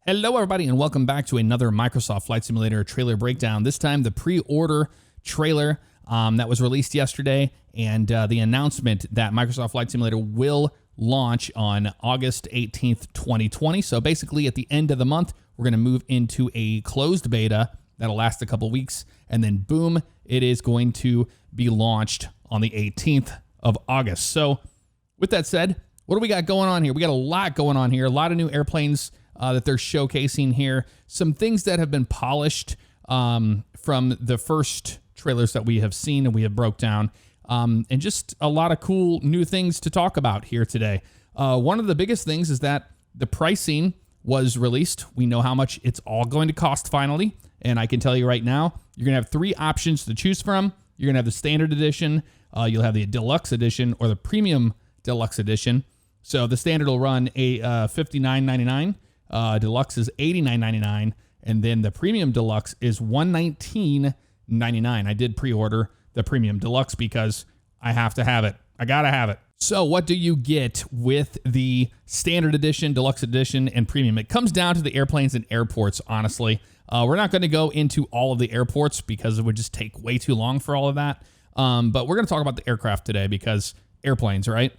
Hello, everybody, and welcome back to another Microsoft Flight Simulator trailer breakdown. This time, the pre-order trailer that was released yesterday, and the announcement that Microsoft Flight Simulator will launch on August 18th, 2020. So basically, at the end of the month, we're going to move into a closed beta that'll last a couple weeks, and then boom, it is going to be launched on the 18th of August. So with that said, what do we got going on here? We got a lot going on here, a lot of new airplanes that they're showcasing here. Some things that have been polished from the first trailers that we have seen and we have broke down, and just a lot of cool new things to talk about here today. One of the biggest things is that the pricing was released. We know how much it's all going to cost finally, and I can tell you right now, you're going to have three options to choose from. You're going to have the standard edition, you'll have the deluxe edition, or the premium deluxe edition. So the standard will run a $59.99. Deluxe is $89.99, and then the premium deluxe is $119.99. I did pre-order the premium deluxe because I have to have it. I gotta have it. So what do you get with the standard edition, deluxe edition, and premium? It comes down to the airplanes and airports, honestly. We're not going to go into all of the airports because it would just take way too long for all of that. But we're going to talk about the aircraft today because airplanes, right?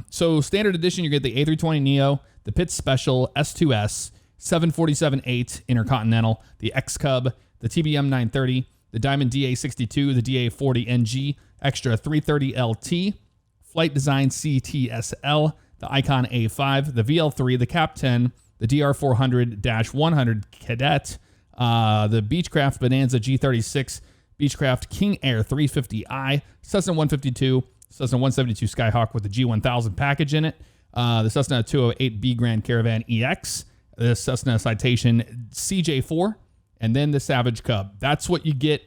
So standard edition, you get the A320neo, the Pitts Special, S2S, 747-8 Intercontinental, the X-Cub, the TBM 930, the Diamond DA62, the DA40NG, Extra 330LT, Flight Design CTSL, the Icon A5, the VL3, the Cap 10, the DR400-100 Cadet, the Beechcraft Bonanza G36, Beechcraft King Air 350i, Cessna 152, Cessna 172 Skyhawk with the G1000 package in it, the Cessna 208B Grand Caravan EX, the Cessna Citation CJ4, and then the Savage Cub. That's what you get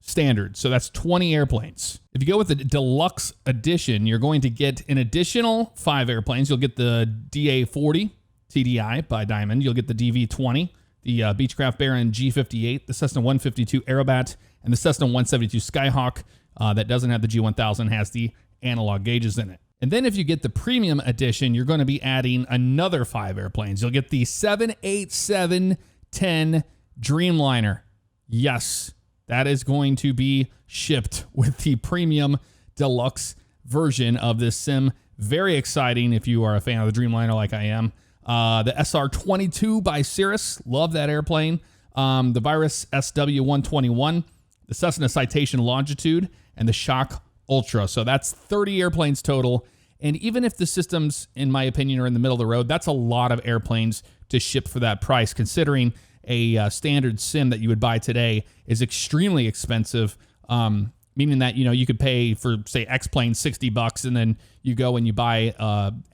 standard. So that's 20 airplanes. If you go with the deluxe edition, you're going to get an additional 5 airplanes. You'll get the DA40 TDI by Diamond. You'll get the DV20, the Beechcraft Baron G58, the Cessna 152 Aerobat, and the Cessna 172 Skyhawk that doesn't have the G1000, has the analog gauges in it. And then if you get the premium edition, you're going to be adding another 5 airplanes. You'll get the 787-10 Dreamliner. Yes, that is going to be shipped with the premium deluxe version of this sim. Very exciting if you are a fan of the Dreamliner like I am. The SR-22 by Cirrus. Love that airplane. The Virus SW-121, the Cessna Citation Longitude, and the Shock Ultra. So that's 30 airplanes total. And even if the systems, in my opinion, are in the middle of the road, that's a lot of airplanes to ship for that price, considering a standard sim that you would buy today is extremely expensive, meaning that, you could pay for, say, X-Plane $60, and then you go and you buy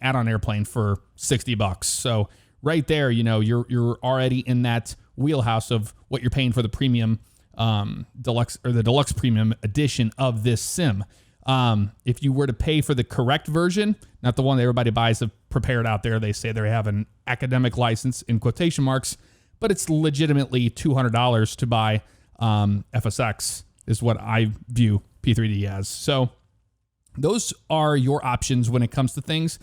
add-on airplane for $60. So right there, you're already in that wheelhouse of what you're paying for the premium deluxe, or the deluxe premium edition of this sim. If you were to pay for the correct version, not the one that everybody buys prepared out there, they say they have an academic license in quotation marks, but it's legitimately $200 to buy FSX is what I view P3D as. So those are your options when it comes to things.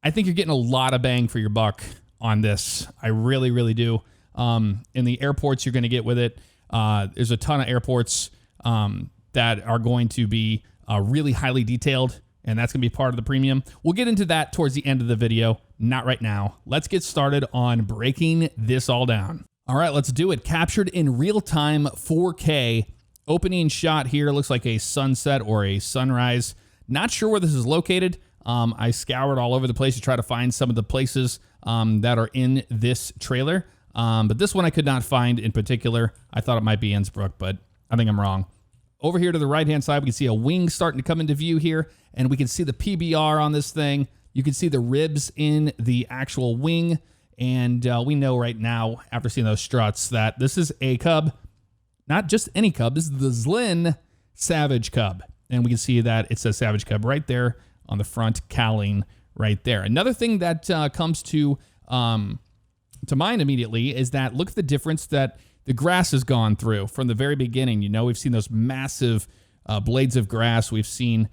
I think you're getting a lot of bang for your buck on this. I really, really do. In the airports you're going to get with it, there's a ton of airports that are going to be really highly detailed, and that's going to be part of the premium. We'll get into that towards the end of the video, not right now. Let's get started on breaking this all down. All right, let's do it. Captured in real-time 4K. Opening shot here looks like a sunset or a sunrise. Not sure where this is located. I scoured all over the place to try to find some of the places that are in this trailer. But this one I could not find in particular. I thought it might be Innsbruck, but I think I'm wrong. Over here to the right-hand side, we can see a wing starting to come into view here, and we can see the PBR on this thing. You can see the ribs in the actual wing, and we know right now, after seeing those struts, that this is a Cub. Not just any Cub. This is the Zlin Savage Cub, and we can see that it says Savage Cub right there on the front cowling right there. Another thing that comes to mind immediately is that look at the difference that the grass has gone through from the very beginning. We've seen those massive blades of grass. We've seen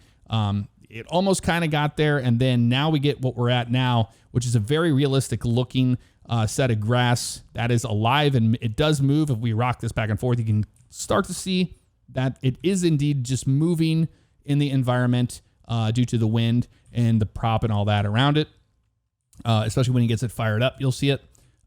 it almost kind of got there, and then now we get what we're at now, which is a very realistic looking set of grass that is alive, and it does move. If we rock this back and forth, you can start to see that it is indeed just moving in the environment due to the wind and the prop and all that around it. Especially when he gets it fired up, you'll see it.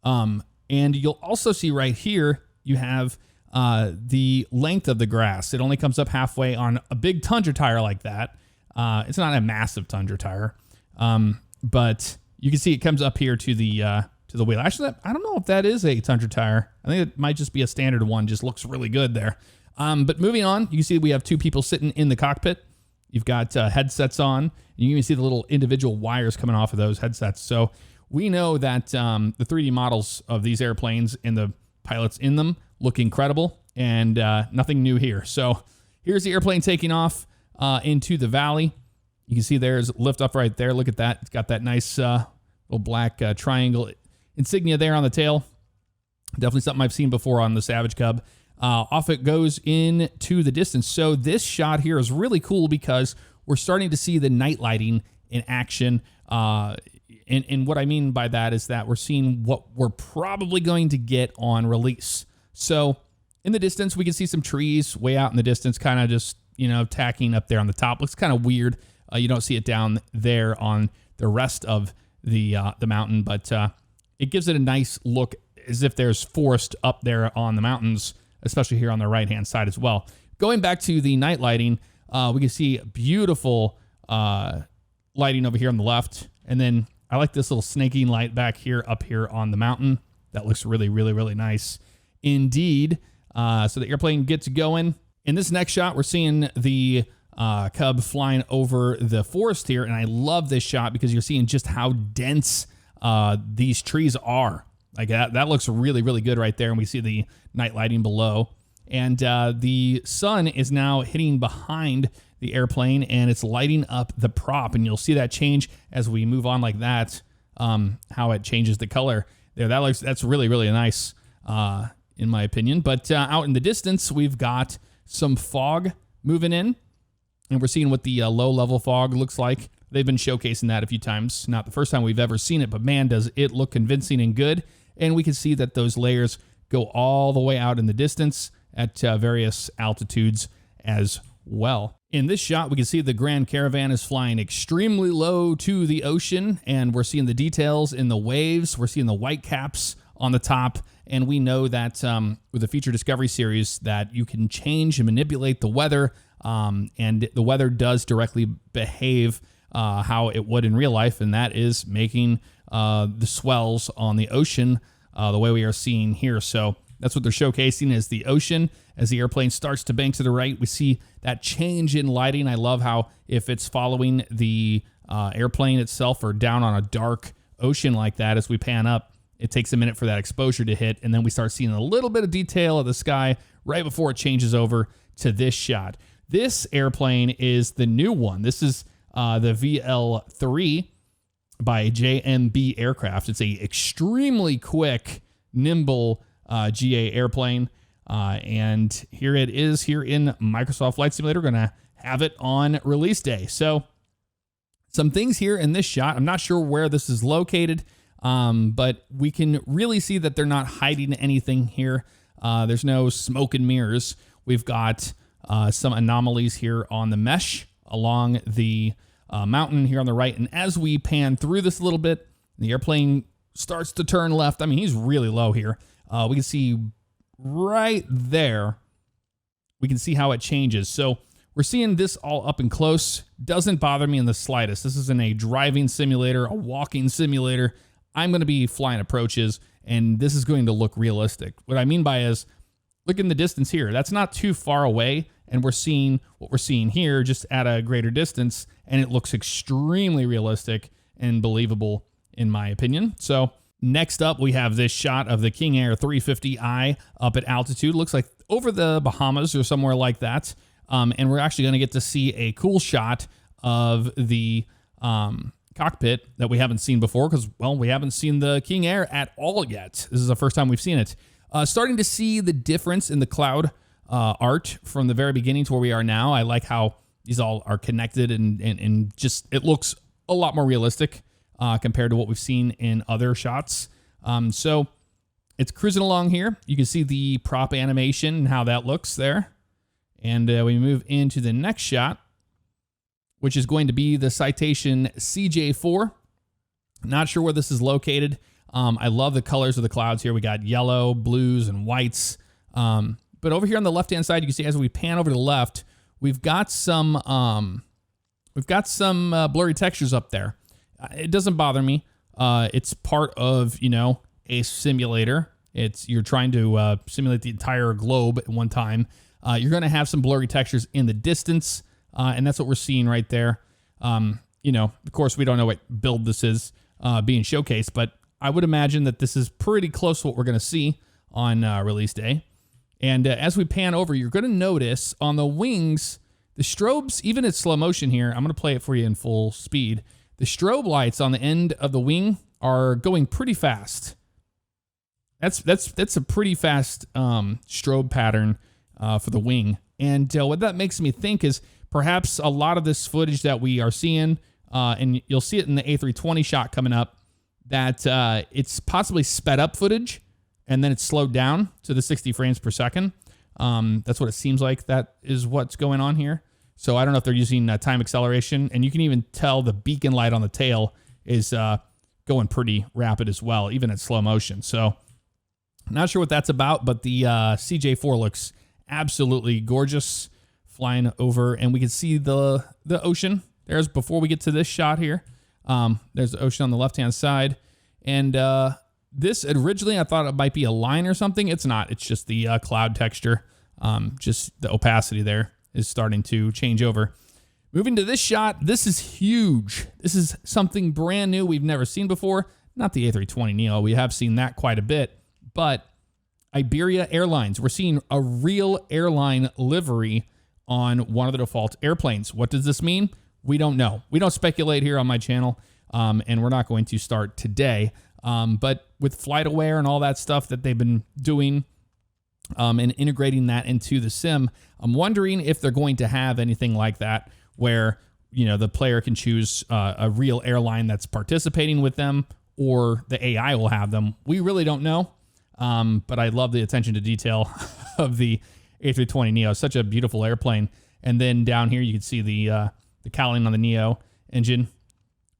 And you'll also see right here, you have the length of the grass. It only comes up halfway on a big Tundra tire like that. It's not a massive Tundra tire, but you can see it comes up here to the wheel. Actually, I don't know if that is a Tundra tire. I think it might just be a standard one. Just looks really good there. But moving on, you can see we have two people sitting in the cockpit. You've got headsets on. And you can see the little individual wires coming off of those headsets. So we know that the 3D models of these airplanes and the pilots in them look incredible, and nothing new here. So here's the airplane taking off into the valley. You can see there's lift up right there. Look at that. It's got that nice little black triangle insignia there on the tail. Definitely something I've seen before on the Savage Cub. Off it goes into the distance. So this shot here is really cool because we're starting to see the night lighting in action. And what I mean by that is that we're seeing what we're probably going to get on release. So in the distance, we can see some trees way out in the distance, kind of just, tacking up there on the top. Looks kind of weird. You don't see it down there on the rest of the mountain, but it gives it a nice look as if there's forest up there on the mountains, especially here on the right-hand side as well. Going back to the night lighting, we can see beautiful lighting over here on the left. And then I like this little snaking light back here, up here on the mountain. That looks really, really, really nice indeed. So the airplane gets going. In this next shot, we're seeing the Cub flying over the forest here. And I love this shot because you're seeing just how dense these trees are. Like that looks really, really good right there. And we see the night lighting below. And the sun is now hitting behind the airplane, and it's lighting up the prop. And you'll see that change as we move on like that, how it changes the color there. That's really, really nice, in my opinion. But out in the distance, we've got some fog moving in, and we're seeing what the low-level fog looks like. They've been showcasing that a few times. Not the first time we've ever seen it, but man, does it look convincing and good. And we can see that those layers go all the way out in the distance at various altitudes as well. In this shot, we can see the Grand Caravan is flying extremely low to the ocean, and we're seeing the details in the waves. We're seeing the white caps on the top, and we know that with the Feature Discovery series that you can change and manipulate the weather, and the weather does directly behave how it would in real life, and that is making the swells on the ocean the way we are seeing here. So that's what they're showcasing, is the ocean. As the airplane starts to bank to the right, we see that change in lighting. I love how if it's following the airplane itself or down on a dark ocean like that, as we pan up, it takes a minute for that exposure to hit, and then we start seeing a little bit of detail of the sky right before it changes over to this shot. This airplane is the new one. This is the VL3 by JMB Aircraft. It's a extremely quick, nimble GA airplane. And here it is here in Microsoft Flight Simulator. We're going to have it on release day. So some things here in this shot. I'm not sure where this is located, but we can really see that they're not hiding anything here. There's no smoke and mirrors. We've got some anomalies here on the mesh along the mountain here on the right. And as we pan through this a little bit, the airplane starts to turn left. I mean, he's really low here. We can see right there, we can see how it changes. So we're seeing this all up and close. Doesn't bother me in the slightest. This isn't a driving simulator, a walking simulator. I'm going to be flying approaches, and this is going to look realistic. What I mean by is, look in the distance here. That's not too far away, and we're seeing what we're seeing here just at a greater distance, and it looks extremely realistic and believable, in my opinion. So next up, we have this shot of the King Air 350i up at altitude. Looks like over the Bahamas or somewhere like that. And we're actually going to get to see a cool shot of the cockpit that we haven't seen before because, well, we haven't seen the King Air at all yet. This is the first time we've seen it. Starting to see the difference in the cloud art from the very beginning to where we are now. I like how these all are connected and just it looks a lot more realistic compared to what we've seen in other shots. So it's cruising along here. You can see the prop animation and how that looks there. And we move into the next shot, which is going to be the Citation CJ4. Not sure where this is located. I love the colors of the clouds here. We got yellow, blues, and whites. But over here on the left-hand side, you can see as we pan over to the left, we've got some blurry textures up there. It doesn't bother me. It's part of, a simulator. You're trying to simulate the entire globe at one time. You're going to have some blurry textures in the distance, and that's what we're seeing right there. Of course, we don't know what build this is being showcased, but I would imagine that this is pretty close to what we're going to see on release day. And as we pan over, you're going to notice on the wings, the strobes, even at slow motion here, I'm going to play it for you in full speed. The strobe lights on the end of the wing are going pretty fast. That's a pretty fast strobe pattern for the wing. And what that makes me think is perhaps a lot of this footage that we are seeing, and you'll see it in the A320 shot coming up, that it's possibly sped up footage and then it's slowed down to the 60 frames per second. That's what it seems like that is what's going on here. So I don't know if they're using time acceleration, and you can even tell the beacon light on the tail is going pretty rapid as well, even at slow motion. So not sure what that's about, but the CJ4 looks absolutely gorgeous flying over, and we can see the ocean. There's before we get to this shot here. There's the ocean on the left-hand side, and this originally I thought it might be a line or something. It's not. It's just the cloud texture. Just the opacity there is starting to change over. Moving to this shot, this is huge. This is something brand new we've never seen before. Not the A320neo. We have seen that quite a bit, but Iberia Airlines. We're seeing a real airline livery on one of the default airplanes. What does this mean? We don't know. We don't speculate here on my channel, and we're not going to start today. But with FlightAware and all that stuff that they've been doing and integrating that into the sim, I'm wondering if they're going to have anything like that where, the player can choose a real airline that's participating with them, or the AI will have them. We really don't know. But I love the attention to detail of the A320neo. Such a beautiful airplane. And then down here, you can see the cowling on the Neo engine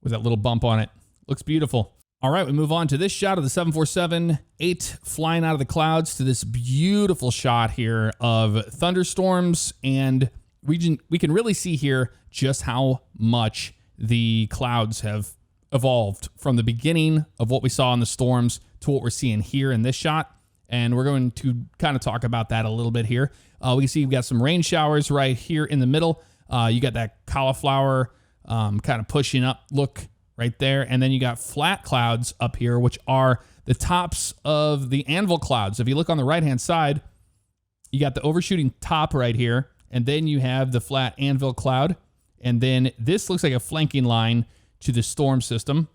with that little bump on it. Looks beautiful. All right, we move on to this shot of the 747-8 flying out of the clouds to this beautiful shot here of thunderstorms. And we can really see here just how much the clouds have evolved from the beginning of what we saw in the storms to what we're seeing here in this shot. And we're going to kind of talk about that a little bit here. We can see we've got some rain showers right here in the middle. You got that cauliflower kind of pushing up look right there. And then you got flat clouds up here, which are the tops of the anvil clouds. If you look on the right-hand side, you got the overshooting top right here. And then you have the flat anvil cloud. And then this looks like a flanking line to the storm system.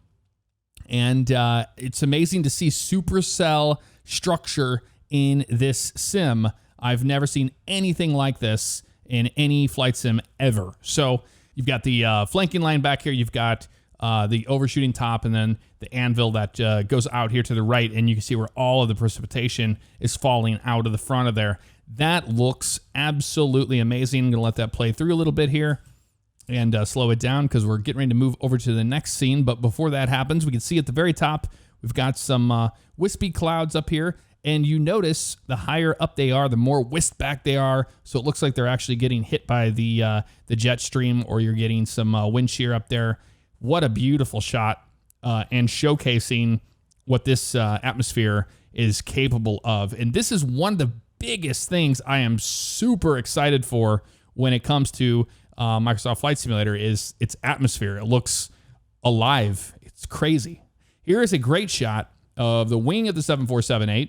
And it's amazing to see supercell structure in this sim. I've never seen anything like this in any flight sim ever. So you've got the flanking line back here. You've got the overshooting top, and then the anvil that goes out here to the right. And you can see where all of the precipitation is falling out of the front of there. That looks absolutely amazing. I'm going to let that play through a little bit here and slow it down because we're getting ready to move over to the next scene. But before that happens, we can see at the very top, we've got some wispy clouds up here. And you notice the higher up they are, the more whisked back they are. So it looks like they're actually getting hit by the jet stream, or you're getting some wind shear up there. What a beautiful shot, and showcasing what this atmosphere is capable of. And this is one of the biggest things I am super excited for when it comes to Microsoft Flight Simulator is its atmosphere. It looks alive. It's crazy. Here is a great shot of the wing of the 747-8.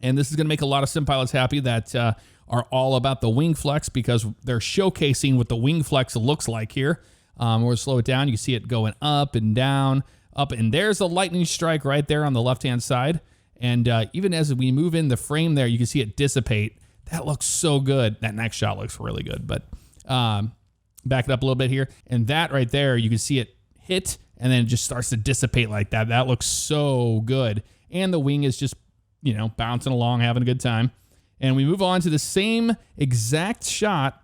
And this is going to make a lot of sim pilots happy that are all about the wing flex, because they're showcasing what the wing flex looks like here. We'll slow it down. You can see it going up and down, up. And there's a lightning strike right there on the left-hand side. And even as we move in the frame there, you can see it dissipate. That looks so good. That next shot looks really good. But back it up a little bit here. And that right there, you can see it hit, and then it just starts to dissipate like that. That looks so good. and the wing is just, bouncing along, having a good time. And we move on to the same exact shot,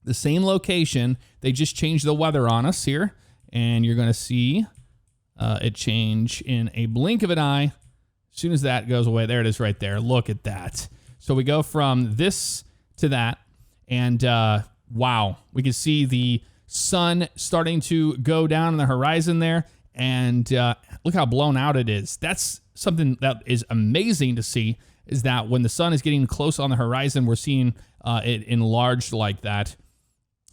the same location. They just changed the weather on us here, and you're going to see it change in a blink of an eye. As soon as that goes away, there it is right there. Look at that. So we go from this to that, and wow, we can see the sun starting to go down on the horizon there, and look how blown out it is. That's something that is amazing to see, is that when the sun is getting close on the horizon, we're seeing it enlarged like that.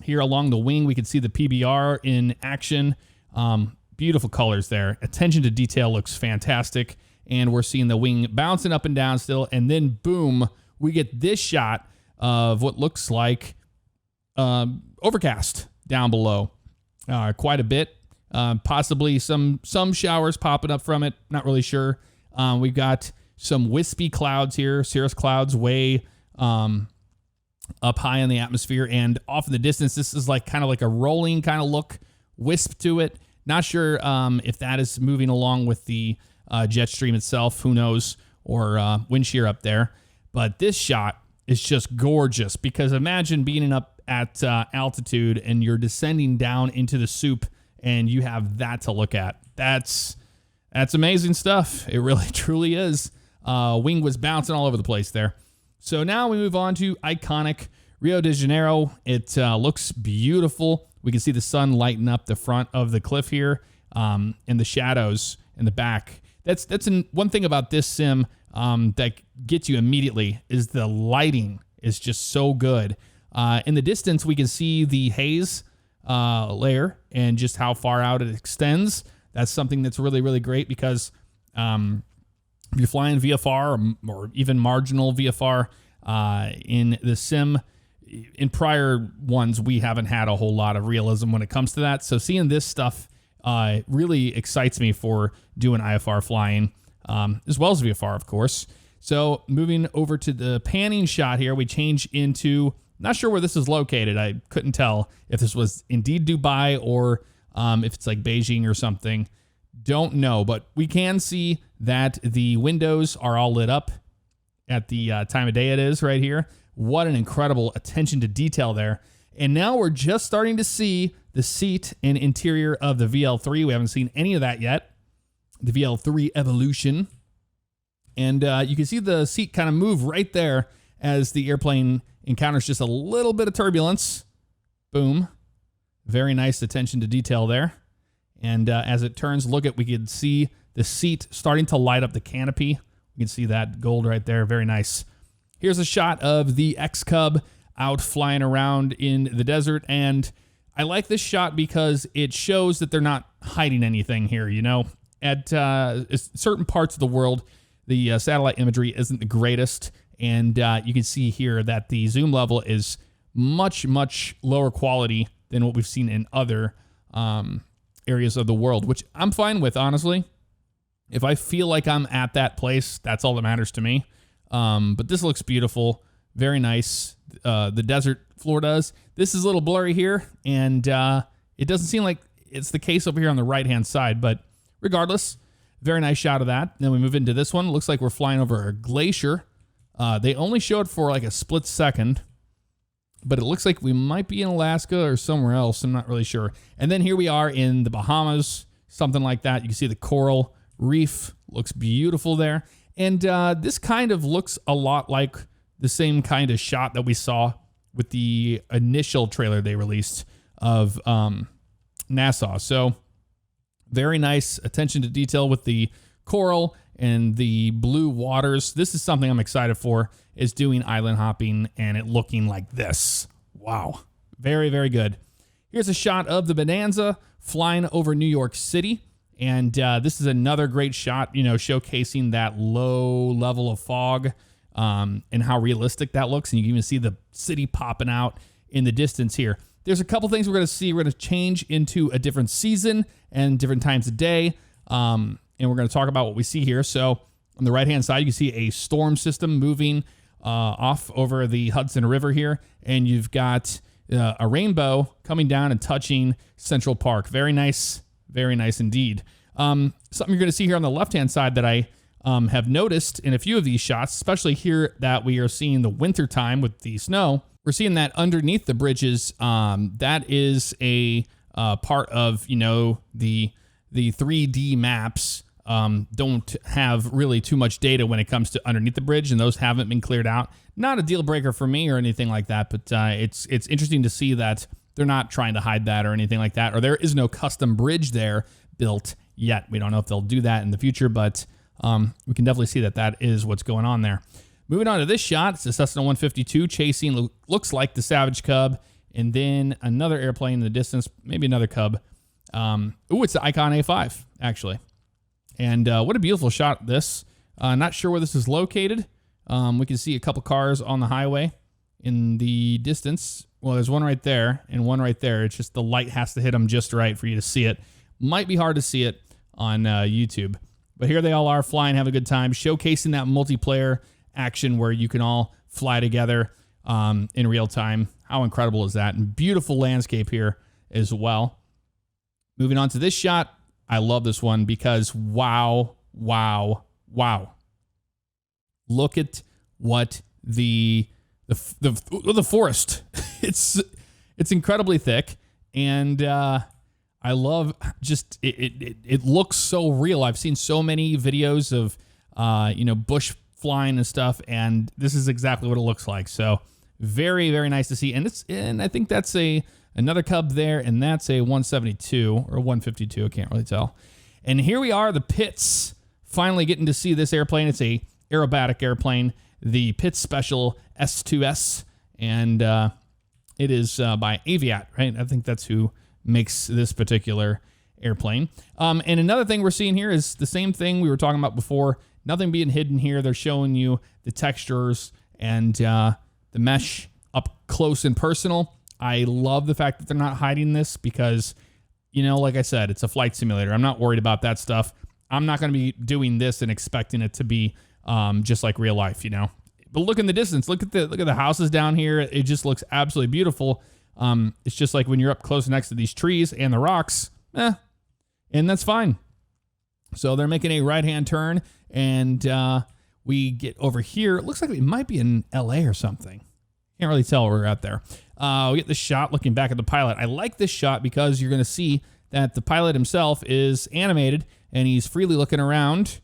Here along the wing, we can see the PBR in action. Beautiful colors there. Attention to detail looks fantastic. And we're seeing the wing bouncing up and down still. And then, boom, we get this shot of what looks like overcast down below. Quite a bit. Possibly some showers popping up from it. Not really sure. We've got some wispy clouds here. Cirrus clouds way up high in the atmosphere. And off in the distance, this is like kind of like a rolling kind of look, wisp to it. Not sure if that is moving along with the jet stream itself. Who knows? Or wind shear up there. But this shot is just gorgeous, because imagine being up at altitude and you're descending down into the soup and you have that to look at. That's amazing stuff. It really, truly is. Wing was bouncing all over the place there. So now we move on to iconic Rio de Janeiro. It looks beautiful. We can see the sun lighten up the front of the cliff here, and the shadows in the back. That's one thing about this sim that gets you immediately, is the lighting is just so good. In the distance, we can see the haze layer and just how far out it extends. That's something that's really, really great, because if you're flying VFR or even marginal VFR in the sim, in prior ones, we haven't had a whole lot of realism when it comes to that. So seeing this stuff really excites me for doing IFR flying, as well as VFR, of course. So moving over to the panning shot here, we change into, not sure where this is located. I couldn't tell if this was indeed Dubai or if it's like Beijing or something. Don't know, but we can see that the windows are all lit up at the time of day it is right here. What an incredible attention to detail there. And now we're just starting to see the seat and interior of the VL3. We haven't seen any of that yet. The VL3 Evolution. And you can see the seat kind of move right there as the airplane encounters just a little bit of turbulence. Boom. Very nice attention to detail there. And as it turns, we can see the seat starting to light up the canopy. You can see that gold right there. Very nice. Here's a shot of the X-Cub out flying around in the desert. And I like this shot because it shows that they're not hiding anything here, At certain parts of the world, the satellite imagery isn't the greatest. And you can see here that the zoom level is much, much lower quality than what we've seen in other areas of the world, which I'm fine with, honestly. If I feel like I'm at that place, that's all that matters to me. But this looks beautiful. Very nice. The desert floor does. This is a little blurry here, and it doesn't seem like it's the case over here on the right-hand side, but regardless, very nice shot of that. Then we move into this one. It looks like we're flying over a glacier. They only show it for like a split second, but it looks like we might be in Alaska or somewhere else. I'm not really sure. And then here we are in the Bahamas, something like that. You can see the coral reef. Looks beautiful there. And this kind of looks a lot like the same kind of shot that we saw with the initial trailer they released of Nassau. So very nice attention to detail with the coral and the blue waters. This is something I'm excited for, is doing island hopping and it looking like this. Wow. Very, very good. Here's a shot of the Bonanza flying over New York City. And this is another great shot, showcasing that low level of fog and how realistic that looks. And you can even see the city popping out in the distance here. There's a couple things we're going to see. We're going to change into a different season and different times of day. And we're going to talk about what we see here. So on the right-hand side, you can see a storm system moving off over the Hudson River here. And you've got a rainbow coming down and touching Central Park. Very nice. Very nice indeed. Something you're going to see here on the left-hand side that I have noticed in a few of these shots, especially here that we are seeing the winter time with the snow, we're seeing that underneath the bridges, that is a part of, you know, the 3D maps don't have really too much data when it comes to underneath the bridge, and those haven't been cleared out. Not a deal breaker for me or anything like that, but it's interesting to see that they're not trying to hide that or anything like that, or there is no custom bridge there built yet. We don't know if they'll do that in the future, but we can definitely see that that is what's going on there. Moving on to this shot, it's a Cessna 152 chasing, looks like the Savage Cub, and then another airplane in the distance, maybe another Cub. It's the Icon A5, actually. And what a beautiful shot this. Not sure where this is located. We can see a couple cars on the highway in the distance. Well, there's one right there and one right there. It's just the light has to hit them just right for you to see it. Might be hard to see it on YouTube. But here they all are flying, having a good time, showcasing that multiplayer action where you can all fly together in real time. How incredible is that? And beautiful landscape here as well. Moving on to this shot. I love this one because wow, wow, wow. Look at what the forest. It's incredibly thick, and I love just it looks so real. I've seen so many videos of bush flying and stuff, and this is exactly what it looks like. So very, very nice to see. And I think that's another Cub there, and that's a 172 or 152. I can't really tell. And here we are, the Pitts, finally getting to see this airplane. It's a aerobatic airplane, the Pitts Special S2S, and it is by Aviat, right? I think that's who makes this particular airplane. And another thing we're seeing here is the same thing we were talking about before. Nothing being hidden here. They're showing you the textures and the mesh up close and personal. I love the fact that they're not hiding this because, like I said, it's a flight simulator. I'm not worried about that stuff. I'm not going to be doing this and expecting it to be just like real life, But look in the distance. Look at the houses down here. It just looks absolutely beautiful. It's just like when you're up close next to these trees and the rocks, and that's fine. So they're making a right-hand turn, and we get over here. It looks like we might be in LA or something. Can't really tell where we're at there. We get this shot looking back at the pilot. I like this shot because you're going to see that the pilot himself is animated, and he's freely looking around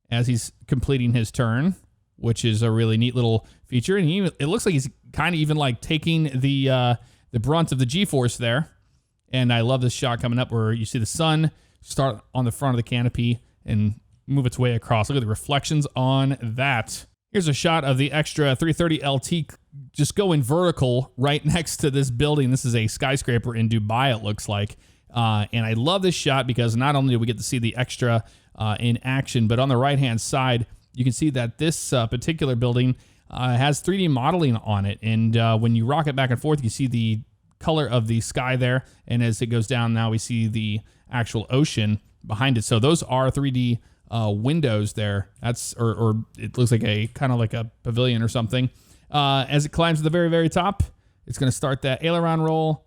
as he's completing his turn, which is a really neat little feature. And it looks like he's kind of even like taking the brunt of the G-force there. And I love this shot coming up where you see the sun start on the front of the canopy and move its way across. Look at the reflections on that. Here's a shot of the extra 330 LT just going vertical right next to this building. This is a skyscraper in Dubai, it looks like. And I love this shot because not only do we get to see the extra in action, but on the right-hand side, you can see that this particular building has 3D modeling on it. And when you rock it back and forth, you see the color of the sky there. And as it goes down, now we see the actual ocean behind it. So those are 3D windows there. Or it looks like a kind of like a pavilion or something. As it climbs to the very, very top, it's going to start that aileron roll.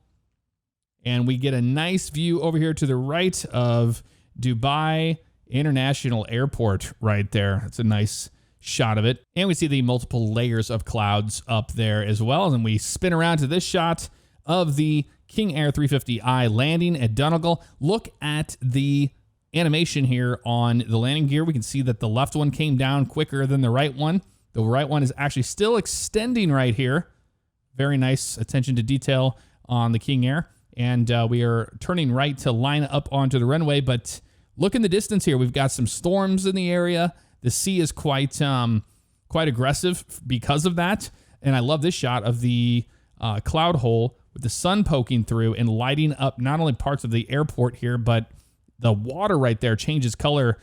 And we get a nice view over here to the right of Dubai International Airport right there. It's a nice shot of it. And we see the multiple layers of clouds up there as well. And we spin around to this shot of the King Air 350i landing at Donegal. Look at the animation here on the landing gear. We can see that the left one came down quicker than the right one. The right one is actually still extending right here. Very nice attention to detail on the King Air. And we are turning right to line up onto the runway. But look in the distance here. We've got some storms in the area. The sea is quite aggressive because of that. And I love this shot of the cloud hole with the sun poking through and lighting up not only parts of the airport here, but the water right there changes color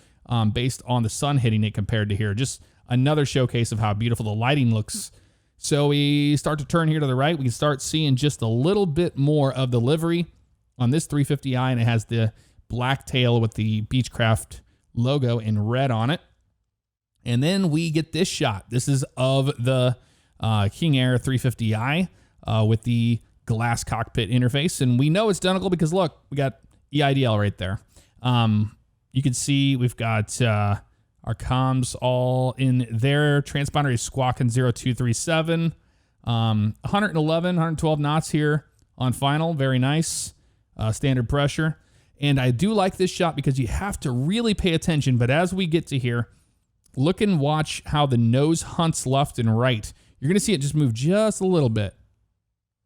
based on the sun hitting it compared to here. Just another showcase of how beautiful the lighting looks. So we start to turn here to the right. We can start seeing just a little bit more of the livery on this 350i, and it has the black tail with the Beechcraft logo in red on it. And then we get this shot. This is of the King Air 350i with the glass cockpit interface. And we know it's Donegal because, look, we got EIDL right there. You can see we've got our Our comms all in there. Transponder is squawking 0237. 111, 112 knots here on final. Very nice. Standard pressure. And I do like this shot because you have to really pay attention. But as we get to here, look and watch how the nose hunts left and right. You're going to see it just move just a little bit.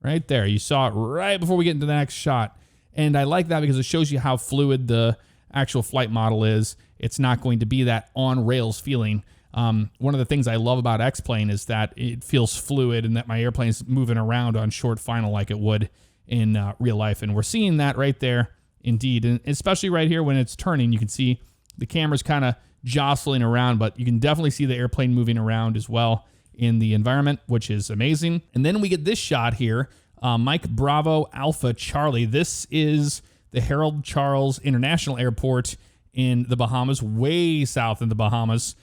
Right there. You saw it right before we get into the next shot. And I like that because it shows you how fluid the actual flight model is. It's not going to be that on rails feeling. One of the things I love about X-Plane is that it feels fluid and that my airplane's moving around on short final like it would in real life. And we're seeing that right there. Indeed, and especially right here when it's turning, you can see the camera's kind of jostling around, but you can definitely see the airplane moving around as well in the environment, which is amazing. And then we get this shot here, Mike Bravo Alpha Charlie. This is the Harold Charles International Airport in the Bahamas, way south in the Bahamas.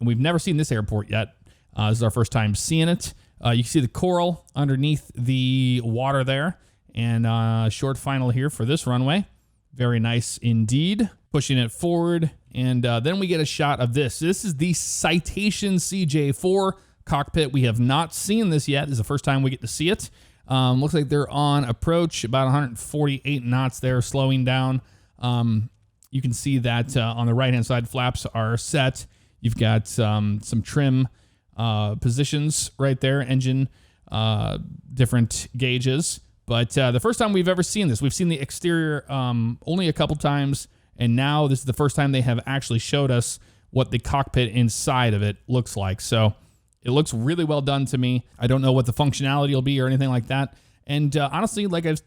We've never seen this airport yet. This is our first time seeing it. You can see the coral underneath the water there. And short final here for this runway. Very nice indeed. Pushing it forward. And then we get a shot of this. This is the Citation CJ4 cockpit. We have not seen this yet. This is the first time we get to see it. Looks like they're on approach, about 148 knots there, slowing down. You can see that on the right-hand side, flaps are set. You've got some trim positions right there, engine, different gauges. But the first time we've ever seen this, we've seen the exterior only a couple times, and now this is the first time they have actually showed us what the cockpit inside of it looks like. So it looks really well done to me. I don't know what the functionality will be or anything like that. And honestly, like I've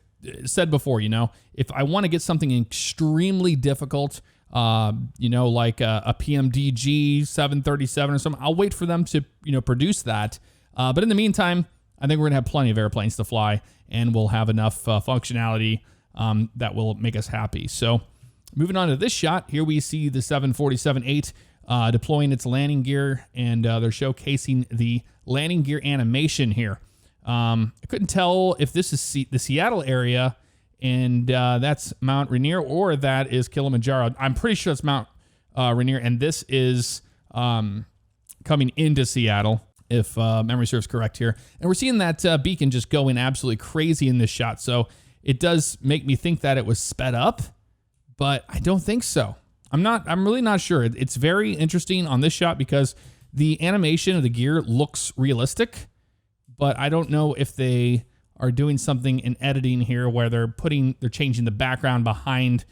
said before, you know, if I want to get something extremely difficult, you know, like a PMDG 737 or something, I'll wait for them to, you know, produce that. But in the meantime, I think we're going to have plenty of airplanes to fly, and we'll have enough functionality that will make us happy. So moving on to this shot, here we see the 747-8 deploying its landing gear, and they're showcasing the landing gear animation here. I couldn't tell if this is the Seattle area, and that's Mount Rainier, or that is Kilimanjaro. I'm pretty sure it's Mount Rainier, and this is coming into Seattle, if memory serves correct here. And we're seeing that beacon just going absolutely crazy in this shot. So it does make me think that it was sped up, but I don't think so. I'm really not sure. It's very interesting on this shot because the animation of the gear looks realistic, but I don't know if they are doing something in editing here where they're changing the background behind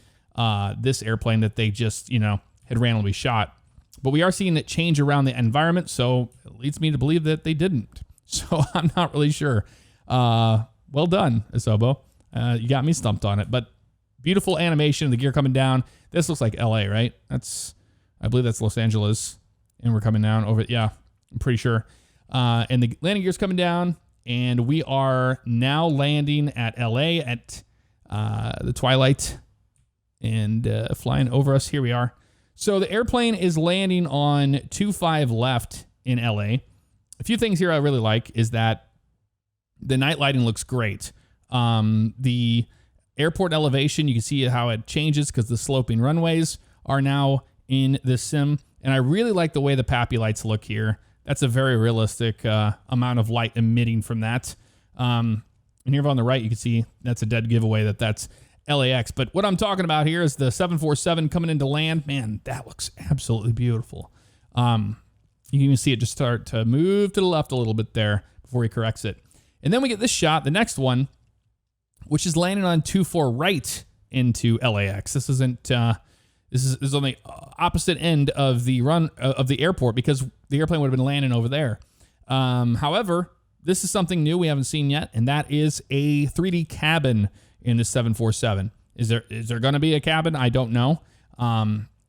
this airplane that they just, you know, had randomly shot. But we are seeing it change around the environment, so it leads me to believe that they didn't. So I'm not really sure. Well done, Asobo. You got me stumped on it. But beautiful animation of the gear coming down. This looks like LA, right? I believe that's Los Angeles. And we're coming down over, yeah, I'm pretty sure. And the landing gear's coming down, and we are now landing at LA at the twilight and flying over us. Here we are. So the airplane is landing on 25 left in LA. A few things here I really like is that the night lighting looks great. The airport elevation, you can see how it changes because the sloping runways are now in the sim. And I really like the way the PAPI lights look here. That's a very realistic amount of light emitting from that. And here on the right, you can see that's a dead giveaway that's LAX. But what I'm talking about here is the 747 coming into land. Man, that looks absolutely beautiful. You can even see it just start to move to the left a little bit there before he corrects it. And then we get this shot, the next one, which is landing on 2-4 right into LAX. This isn't. This is on the opposite end of the run of the airport because the airplane would have been landing over there. However, this is something new we haven't seen yet, and that is a 3D cabin in the 747. Is there going to be a cabin? I don't know.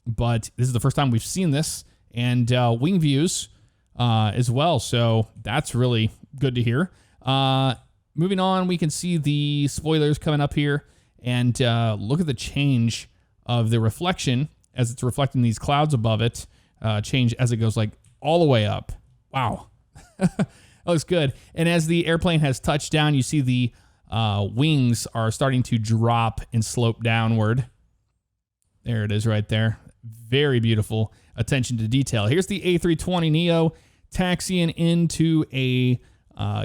But this is the first time we've seen this, and wing views as well. So that's really good to hear. Moving on, we can see the spoilers coming up here, and look at the change of the reflection as it's reflecting these clouds above it. Change as it goes like all the way up. Wow. That looks good. And as the airplane has touched down, you see the wings are starting to drop and slope downward. There it is right there. Very beautiful. attention to detail. Here's the A320neo taxiing into a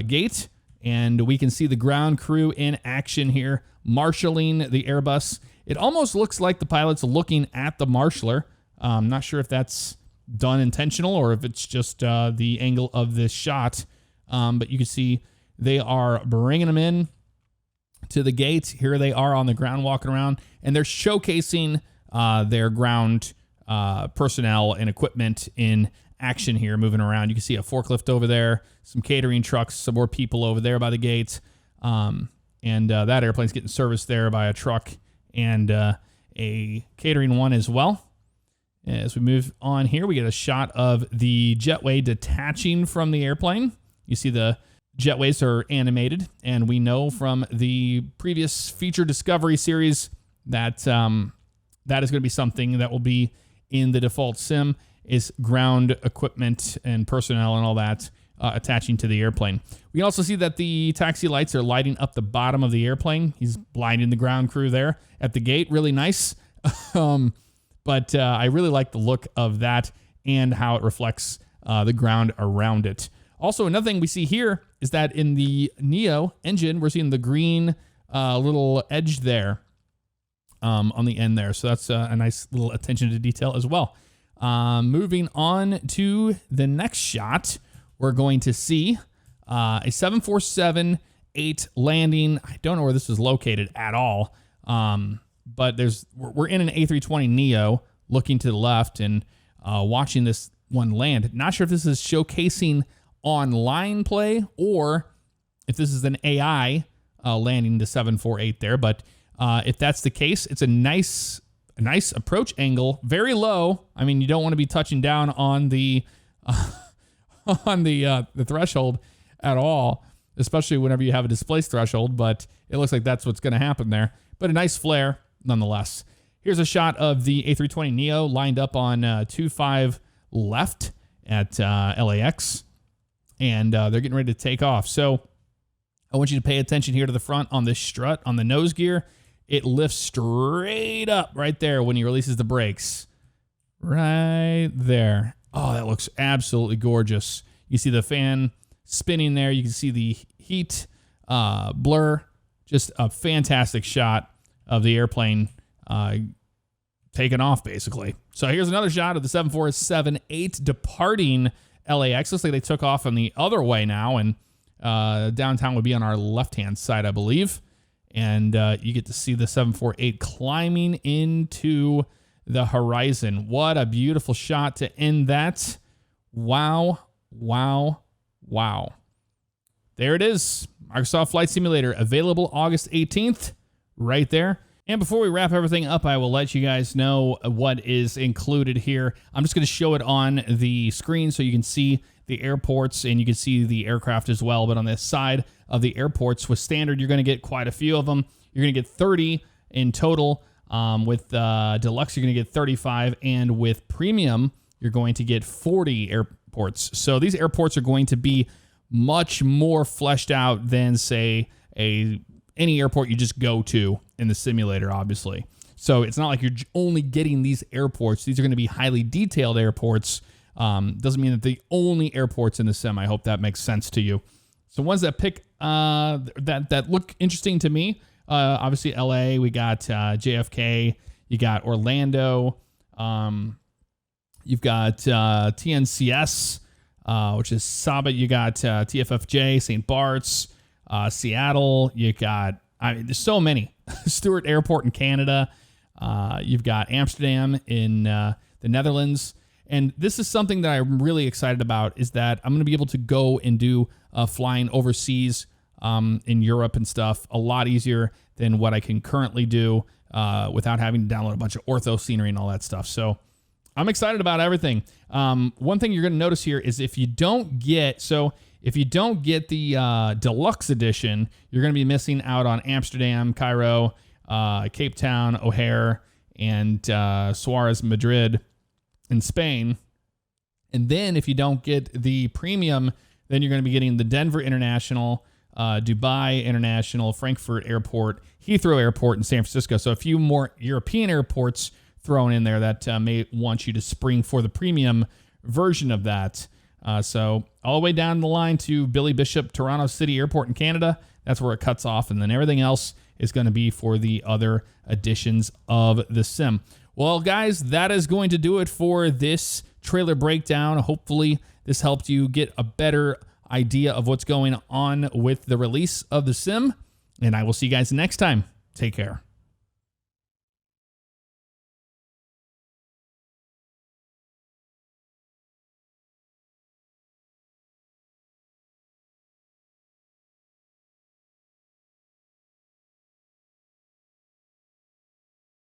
gate, and we can see the ground crew in action here, marshaling the Airbus. It almost looks like the pilot's looking at the marshaller. I'm not sure if that's done intentional or if it's just the angle of this shot, but you can see they are bringing them in to the gate. Here they are on the ground walking around, and they're showcasing their ground personnel and equipment in action here, moving around. You can see a forklift over there, some catering trucks, some more people over there by the gate, and that airplane's getting serviced there by a truck and a catering one as well. As we move on here, we get a shot of the jetway detaching from the airplane. You see the jetways are animated, and we know from the previous feature discovery series that that is going to be something that will be in the default sim, is ground equipment and personnel and all that attaching to the airplane. We can also see that the taxi lights are lighting up the bottom of the airplane. He's blinding the ground crew there at the gate. Really nice. But I really like the look of that and how it reflects the ground around it. Also, another thing we see here is that in the Neo engine, we're seeing the green little edge there on the end there. So that's a nice little attention to detail as well. Moving on to the next shot, we're going to see a 747-8 landing. I don't know where this is located at all, but we're in an A320neo looking to the left and watching this one land. Not sure if this is showcasing online play or if this is an AI landing the 748 there, but if that's the case, it's a nice approach angle, very low. I mean, you don't want to be touching down on the the threshold at all, especially whenever you have a displaced threshold, but it looks like that's what's going to happen there. But a nice flare nonetheless. Here's a shot of the A320neo lined up on 25 left at LAX, and they're getting ready to take off. So I want you to pay attention here to the front on this strut on the nose gear. It lifts straight up right there when he releases the brakes. Right there. Oh, that looks absolutely gorgeous. You see the fan spinning there. You can see the heat blur. Just a fantastic shot of the airplane taking off, basically. So here's another shot of the 747-8 departing LAX. Looks like they took off on the other way now, and downtown would be on our left-hand side, I believe. And you get to see the 748 climbing into the horizon. What a beautiful shot to end that. Wow, wow, wow. There it is. Microsoft Flight Simulator, available August 18th, right there. And before we wrap everything up, I will let you guys know what is included here. I'm just going to show it on the screen so you can see the airports and you can see the aircraft as well. But on this side of the airports, with standard, you're going to get quite a few of them. You're going to get 30 in total. With deluxe, you're going to get 35. And with premium, you're going to get 40 airports. So these airports are going to be much more fleshed out than, say, any airport you just go to in the simulator, obviously. So it's not like you're only getting these airports. These are going to be highly detailed airports. Doesn't mean that the only airports in the sim. I hope that makes sense to you. So ones that pick that look interesting to me, obviously LA, we got JFK, you got Orlando, you've got TNCS, which is Sabah, you got TFFJ, St. Bart's, Seattle, you got, there's so many. Stewart Airport in Canada, you've got Amsterdam in the Netherlands. And this is something that I'm really excited about, is that I'm going to be able to go and do flying overseas in Europe and stuff a lot easier than what I can currently do without having to download a bunch of ortho scenery and all that stuff. So I'm excited about everything. One thing you're going to notice here is if you don't get the deluxe edition, you're going to be missing out on Amsterdam, Cairo, Cape Town, O'Hare, and Suarez, Madrid in Spain. And then if you don't get the premium, then you're going to be getting the Denver International, Dubai International, Frankfurt Airport, Heathrow Airport, and San Francisco. So a few more European airports thrown in there that may want you to spring for the premium version of that. So all the way down the line to Billy Bishop, Toronto City Airport in Canada. That's where it cuts off. And then everything else is going to be for the other editions of the sim. Well, guys, that is going to do it for this trailer breakdown. Hopefully this helped you get a better idea of what's going on with the release of the sim. And I will see you guys next time. Take care.